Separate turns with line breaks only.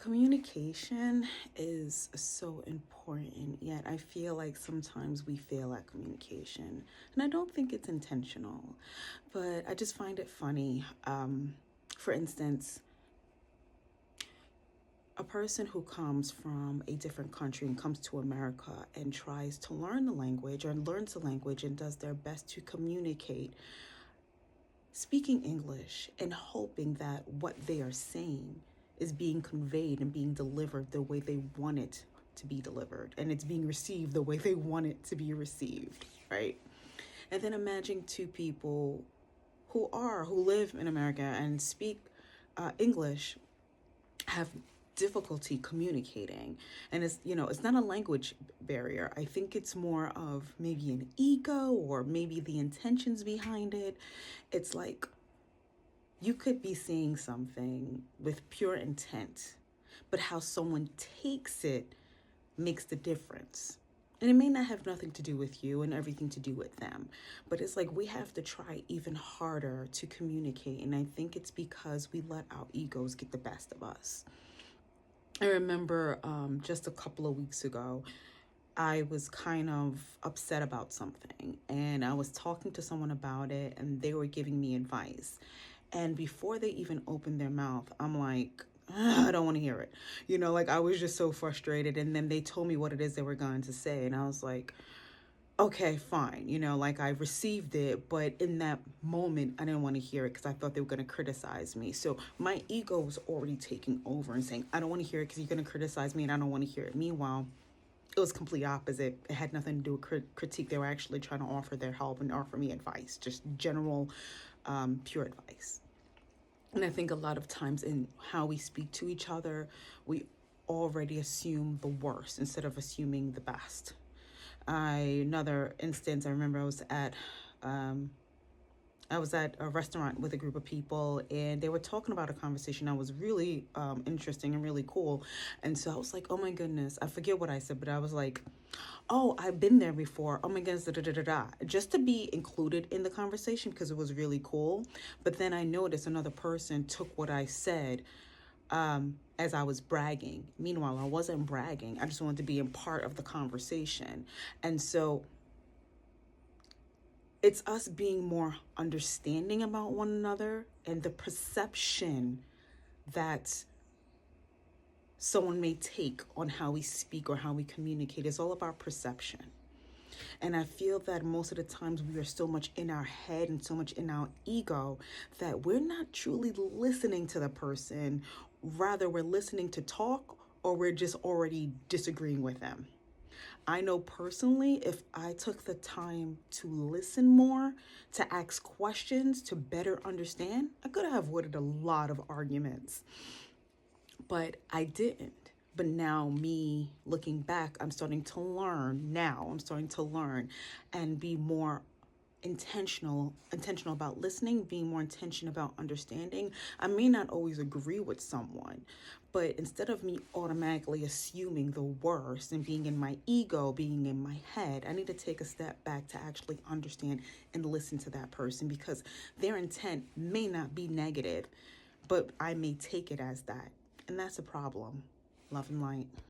Communication is so important, yet I feel like sometimes we fail at communication. And I don't think it's intentional, but I just find it funny. For instance, a person who comes from a different country and comes to America and tries to learn the language or learns the language and does their best to communicate, speaking English and hoping that what they are saying is being conveyed and being delivered the way they want it to be delivered, and it's being received the way they want it to be received, right? And then imagine two people who live in America and speak English have difficulty communicating. And it's not a language barrier. I think it's more of maybe an ego or maybe the intentions behind it. It's like you could be saying something with pure intent, but how someone takes it makes the difference. And it may not have nothing to do with you and everything to do with them, but it's like we have to try even harder to communicate. And I think it's because we let our egos get the best of us. I remember just a couple of weeks ago, I was kind of upset about something, and I was talking to someone about it, and they were giving me advice. And before they even opened their mouth, I'm like, I don't want to hear it. Like I was just so frustrated. And then they told me what it is they were going to say. And I was like, okay, fine. Like I received it. But in that moment, I didn't want to hear it because I thought they were going to criticize me. So my ego was already taking over and saying, I don't want to hear it because you're going to criticize me and I don't want to hear it. Meanwhile, it was complete opposite. It had nothing to do with critique. They were actually trying to offer their help and offer me advice, just general, pure advice. And I think a lot of times in how we speak to each other, we already assume the worst instead of assuming the best. Another instance, I remember I was at a restaurant with a group of people, and they were talking about a conversation that was really interesting and really cool. And so I was like, oh my goodness, I forget what I said, but I was like, oh, I've been there before. Oh my goodness, da da da da da. Just to be included in the conversation because it was really cool. But then I noticed another person took what I said as I was bragging. Meanwhile, I wasn't bragging. I just wanted to be a part of the conversation. And so it's us being more understanding about one another and the perception that someone may take on how we speak or how we communicate. It's all about perception. And I feel that most of the times we are so much in our head and so much in our ego that we're not truly listening to the person. Rather, we're listening to talk, or we're just already disagreeing with them. I know personally, if I took the time to listen more, to ask questions, to better understand, I could have avoided a lot of arguments. But I didn't. But now, me looking back, I'm starting to learn and be more intentional about listening, being more intentional about understanding. I may not always agree with someone, but instead of me automatically assuming the worst and being in my ego, being in my head, I need to take a step back to actually understand and listen to that person, because their intent may not be negative, but I may take it as that. And that's a problem. Love and light.